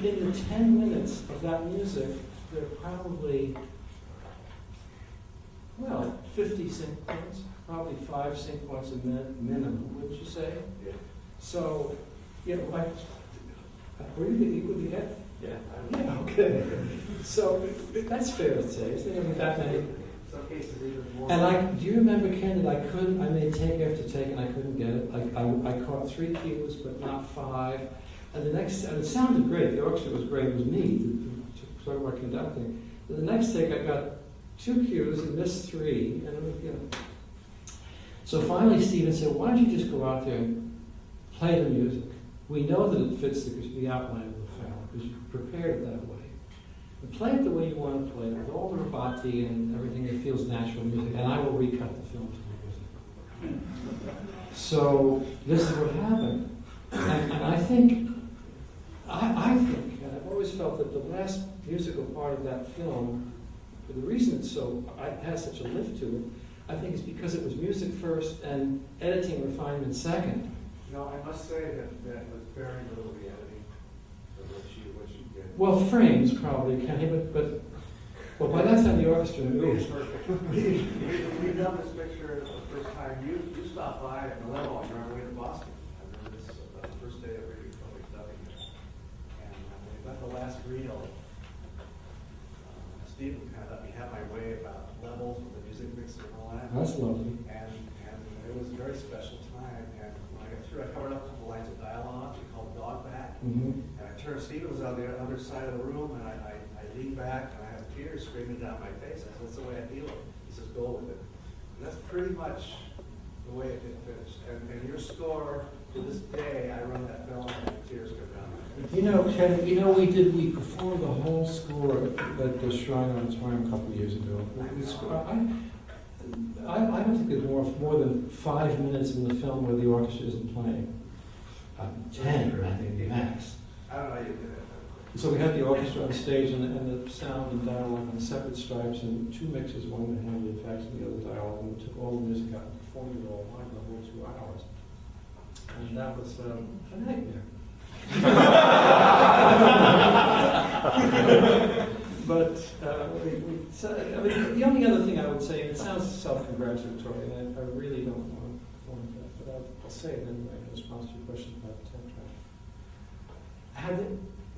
in the 10 minutes of that music, there are probably, well, 50 sync points, probably 5 sync points a minute minimum, wouldn't you say? Yeah. So, you know, like, were you equal to get? Yeah. Yeah, okay. So that's fair to say, isn't it? I mean, that many. Some cases even more. And do you remember, Ken, that I made take after take and I couldn't get it. I caught 3 cues, but not 5. And and it sounded great. The orchestra was great. It was me to talk about conducting. And the next take, I got 2 cues and missed 3. And it was, you know. So finally, Stephen said, "Why don't you just go out there and play the music? We know that it fits the outline of the film because you prepared it that way. And play it the way you want to play it, with all the rubato and everything that feels natural music, and I will recut the film to the music." So this is what happened. And I think, and I've always felt that the last musical part of that film, for the reason it has such a lift to it, I think it's because it was music first and editing refinement second. No, I must say that was very little the editing of what you did. Well, frames probably, Kenny, but by that time the orchestra It's moved. perfect. We've done this picture the first time. You stopped by at Malemo on your way to Boston. I remember this the first day of really probably dubbing it. And when we got the last reel, Stephen kind of let me have my way about levels with the music mixer and all that. That's lovely. And it was a very special time. And when I got through, I covered up a couple lines of dialogue. We called Dogback. Mm-hmm. And I turned, Stephen was on the other side of the room, and I leaned back, and I had tears streaming down my face. I said, "That's the way I feel it." He says, "Go with it." And that's pretty much the way it finished. And your score, to this day, I run that film, and tears go down my face. You know, Ken, we performed the whole score at the Shrine Auditorium a couple of years ago. I don't think there's more than 5 minutes in the film where the orchestra isn't playing. 10, I think, the max. I don't know how you did it. So we had the orchestra on stage and the sound and dialogue on separate stripes and 2 mixes, one to handle the effects and the other dialogue, and we took all the music out and performed it all live the whole 2 hours. And that was a nightmare. But the only other thing I would say, and it sounds self-congratulatory, and I really don't want that, but I'll say it anyway in response to your question about the temp track.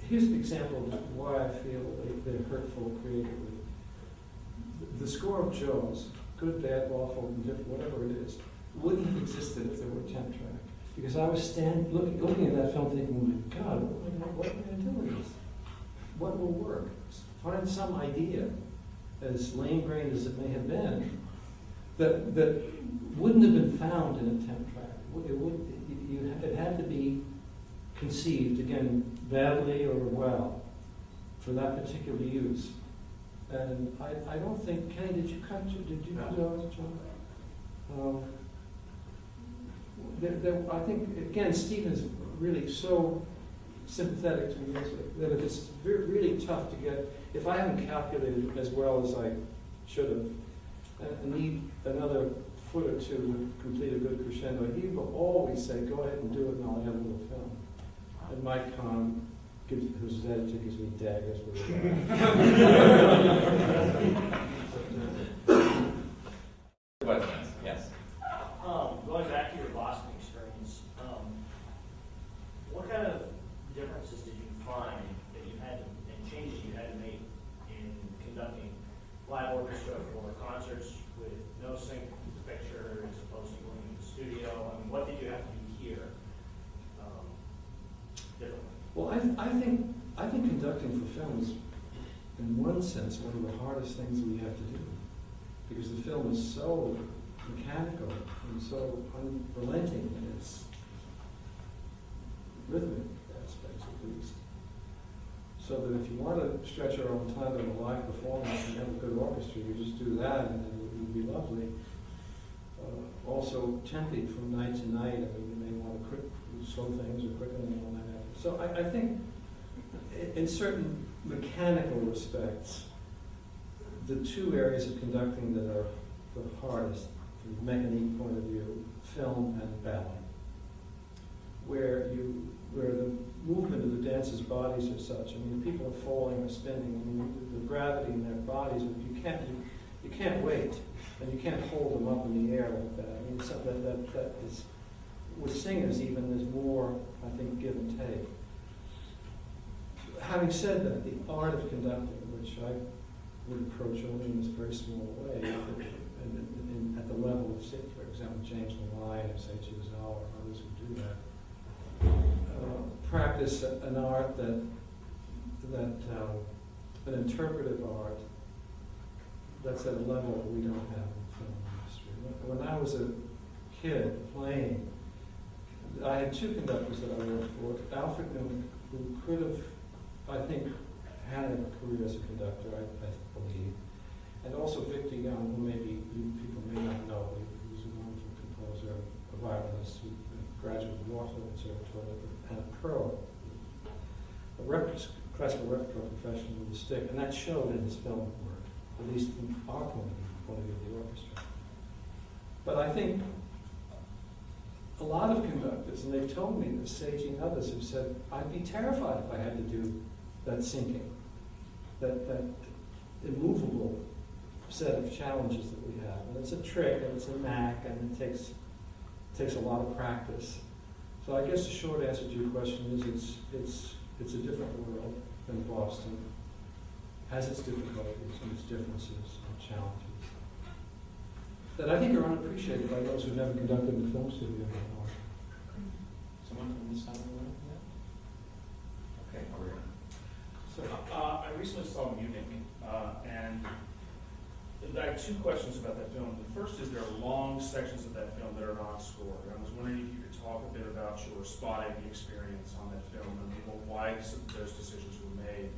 Here's an example of why I feel they're hurtful creatively. The score of Jaws, good, bad, awful, indifferent, whatever it is, wouldn't have existed if there were a temp track. Because I was looking at that film thinking, "Oh my God, what am I going to do with this? What will work? Find some idea, as lame-brained as it may have been, that wouldn't have been found in a temp track. It had to be conceived, again, badly or well, for that particular use. And I don't think, Kenny, did you do Jaws, John? I think, again, Stephen is really so sympathetic to music that if it's really tough to get, if I haven't calculated as well as I should have, and need another foot or 2 to complete a good crescendo, he will always say, "Go ahead and do it, and I'll add a little film." And Mike Kahn, whose editor gives me daggers with Questions? Yes. Going back to your Boston experience, what kind of differences did you find that you had to, and changes you had to make in conducting live orchestra for concerts with no sync picture as opposed to going to the studio? I mean, what did you have to do here differently? Well, I think conducting for film is, in one sense, one of the hardest things we have to do, because the film is so mechanical and so unrelenting in its rhythmic aspects, at least. So that if you want to stretch our own time in a live performance and have a good orchestra, you just do that, and it would be lovely. Also, temping from night to night. I mean, you may want to slow things or quicken them and all that. So I think, in certain mechanical respects, the 2 areas of conducting that are the hardest, from the mechanique point of view, film and ballet, where the movement of the dancer's bodies are such. I mean, people are falling or spinning. I mean, the gravity in their bodies, you can't wait, and you can't hold them up in the air like that. I mean, something that is, with singers even, there's more, I think, give and take. Having said that, the art of conducting, which I would approach only in this very small way, and at the level of, say, for example, James Malline or say Chazelle or others who do that, practice an art an interpretive art that's at a level that we don't have in the film industry. When I was a kid playing, I had two conductors that I worked for. Alfred Newman, who could have, I think, had a career as a conductor, I believe, and also Victor Young, who maybe people may not know. He was a wonderful composer, a violinist who graduated from Waterloo Conservatory and a pro, a classical repertoire professional with a stick, and that showed in his film work, at least from our point of view of the orchestra. But I think a lot of conductors, and they've told me this, Seiji and others have said, I'd be terrified if I had to do that syncing, that immovable set of challenges that we have. And it's a trick, and it's a knack, and it takes a lot of practice. So I guess the short answer to your question is it's a different world than Boston. Has its difficulties and its differences and challenges that I think are unappreciated by those who've never conducted in a film studio before. Someone from this side of the room? Yeah? Okay, over here. So, I recently saw Munich, and I have two questions about that film. The first is there are long sections of that film that are not scored. I was wondering if you could talk a bit about your spotting experience on that film and why those decisions were made.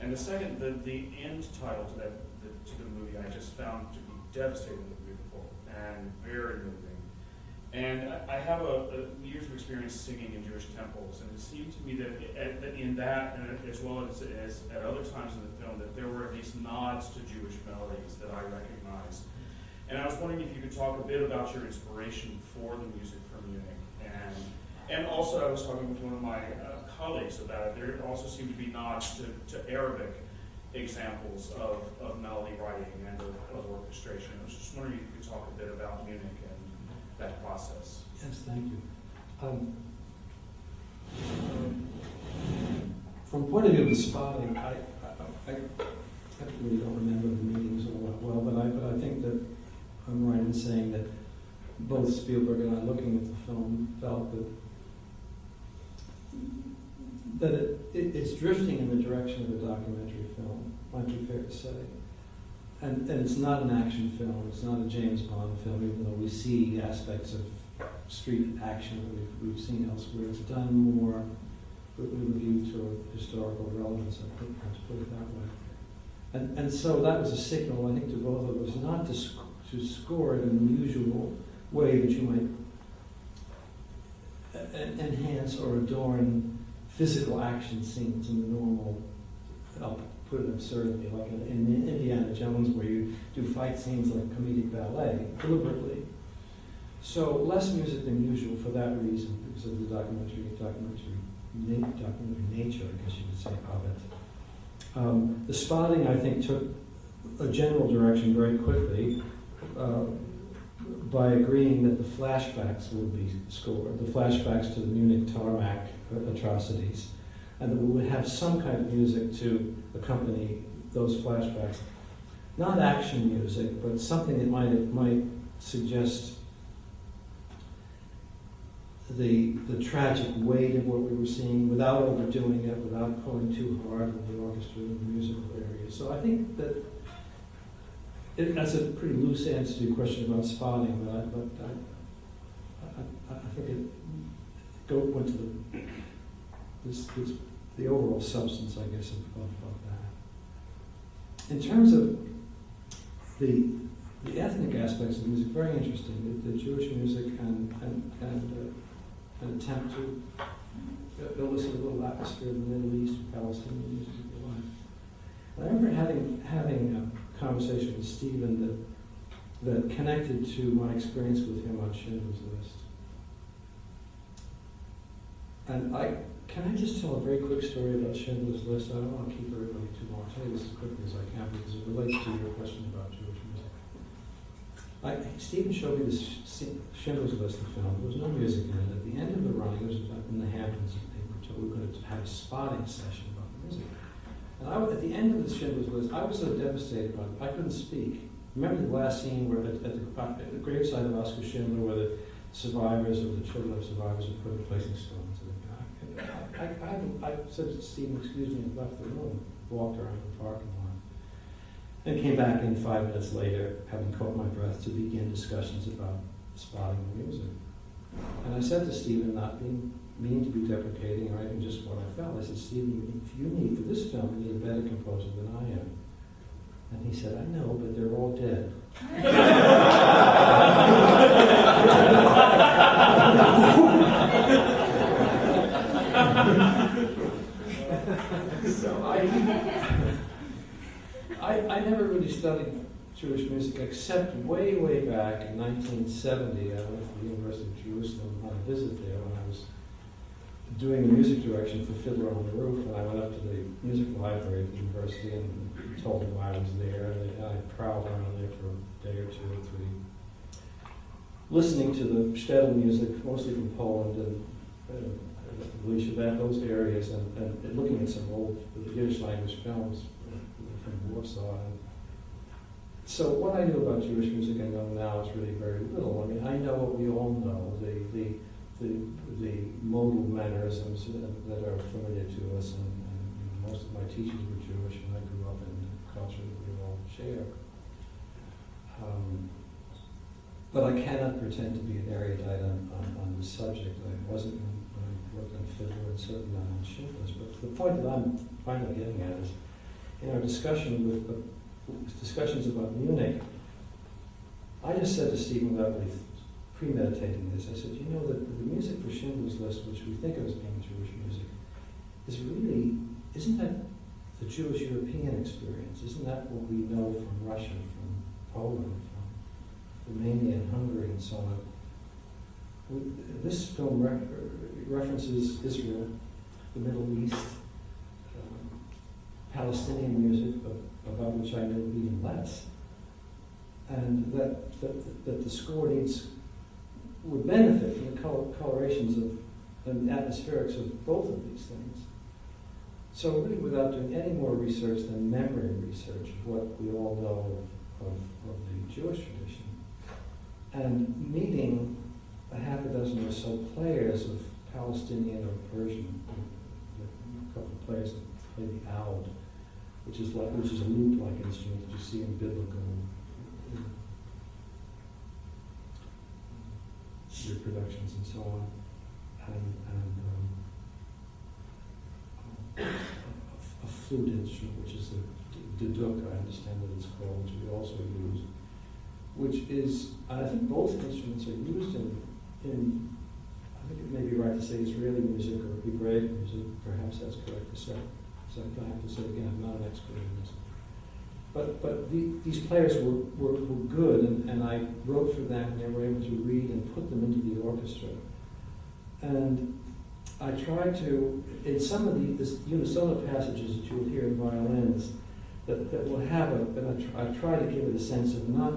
And the second, the end title to the movie I just found to be devastatingly beautiful and very moving. And I have years of experience singing in Jewish temples, and it seemed to me that in that, and as well as at other times in the film, that there were at least nods to Jewish melodies that I recognized. And I was wondering if you could talk a bit about your inspiration for the music from Munich. And also I was talking with one of my colleagues about it. There also seemed to be nods to Arabic examples of melody writing and of orchestration. I was just wondering if you could talk a bit about Munich and that process. yes, thank you. From the point of view of the spotting, I really don't remember the meetings all that well, but I think that I'm right in saying that both Spielberg and I, looking at the film, felt that it's drifting in the direction of a documentary film, might be fair to say. And it's not an action film, it's not a James Bond film, even though we see aspects of street action that we've seen elsewhere. It's done more with a view to a historical relevance, I think, perhaps put it that way. And so that was a signal, I think, to both of us, not to score it in the usual way that you might enhance or adorn physical action scenes in the normal, I'll put it absurdly, like in Indiana Jones, where you do fight scenes like comedic ballet, deliberately. So less music than usual for that reason, because of the documentary nature, I guess you could say, of it. The spotting, I think, took a general direction very quickly by agreeing that the flashbacks would be scored, the flashbacks to the Munich tarmac atrocities, and that we would have some kind of music to accompany those flashbacks. Not action music, but something that might suggest the tragic weight of what we were seeing without overdoing it, without pulling too hard on the orchestra and the musical areas. So I think that that's a pretty loose answer to your question about spotting, but I think it went to the overall substance, I guess, of that. In terms of the ethnic aspects of music, very interesting. The Jewish music and an attempt to elicit a little atmosphere of the Middle East, Palestinian music, if you like. I remember having a conversation with Stephen that connected to my experience with him on Schindler's List. And Can I just tell a very quick story about Schindler's List? I don't want to keep everybody too long. I'll tell you this as quickly as I can because it relates to your question about Jewish music. Stephen showed me this Schindler's List of film. There was no music in it. At the end of the running, it was in the Hamptons, and they were told we were going to have a spotting session about the music. And at the end of the Schindler's List, I was so devastated about it, I couldn't speak. Remember the last scene where at the graveside of Oscar Schindler, where the survivors or the children of survivors are put placing stones in the back. I said to Stephen, excuse me, and left the room, walked around the parking lot, and came back in 5 minutes later, having caught my breath, to begin discussions about spotting the music. And I said to Stephen, not being mean to be deprecating or anything, just what I felt. I said, Stephen, if you need, for this film, you need a better composer than I am. And he said, I know, but they're all dead. So I never really studied Jewish music except way, way back in 1970. I went to the University of Jerusalem on a visit there when I was doing music direction for Fiddler on the Roof, and I went up to the music library at the university and told them I was there, and I prowled around there for a day or two or three, listening to the shtetl music, mostly from Poland and those areas, and looking at some old Yiddish language films from Warsaw. And so what I knew about Jewish music I know now is really very little. I mean, I know what we all know, the modal mannerisms that are familiar to us, and most of my teachers were Jewish, and I grew up in the culture that we all share. But I cannot pretend to be an erudite on this subject. I wasn't when I worked on Fiddler, and certainly not on Schindler's. But the point that I'm finally getting at is, in our discussions about Munich, I just said to Stephen Lovely, premeditating this, I said, you know, that the music for Schindler's List, which we think of as being Jewish music, isn't that the Jewish European experience? Isn't that what we know from Russia, from Poland, from Romania and Hungary and so on? This film references Israel, the Middle East, Palestinian music, about which I know even less, and that the score would benefit from the colorations of and atmospherics of both of these things. So really, without doing any more research than memory research of what we all know of the Jewish tradition, and meeting a half a dozen or so players of Palestinian or Persian, a couple of players that play the oud, which is a lute-like instrument that you see in biblical reproductions and so on, and a flute instrument, which is the duduk, I understand that it's called, which we also use, which is, I think both instruments are used in I think it may be right to say Israeli music or Hebraic music, perhaps that's correct to say. So I have to say again, I'm not an expert in this. But these players were good, and I wrote for them, and they were able to read and put them into the orchestra. And I tried to, in some of the unisono passages that you will hear in violins, that will have I try to give it a sense of not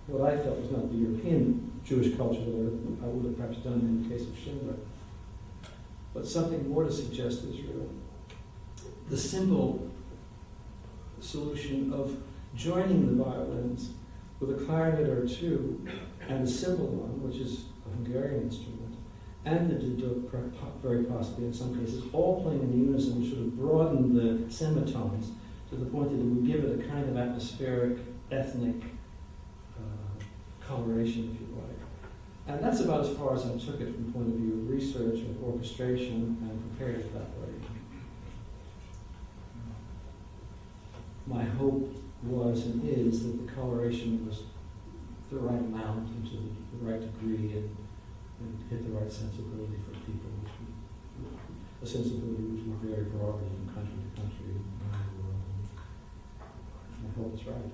what I felt was not the European Jewish culture that I would have perhaps done in the case of Schindler, but something more to suggest Israel. The simple solution of joining the violins with a clarinet or two and a cymbal one, which is a Hungarian instrument, and the duduk, very possibly in some cases, all playing in unison, which would have broadened the semitones to the point that it would give it a kind of atmospheric, ethnic coloration, if you like. And that's about as far as I took it from the point of view of research and orchestration, and prepared it that way. My hope was and is that the coloration was the right amount and to the right degree, and hit the right sensibility for people, a sensibility which would vary broadly from country to country around the world. And I hope it's right.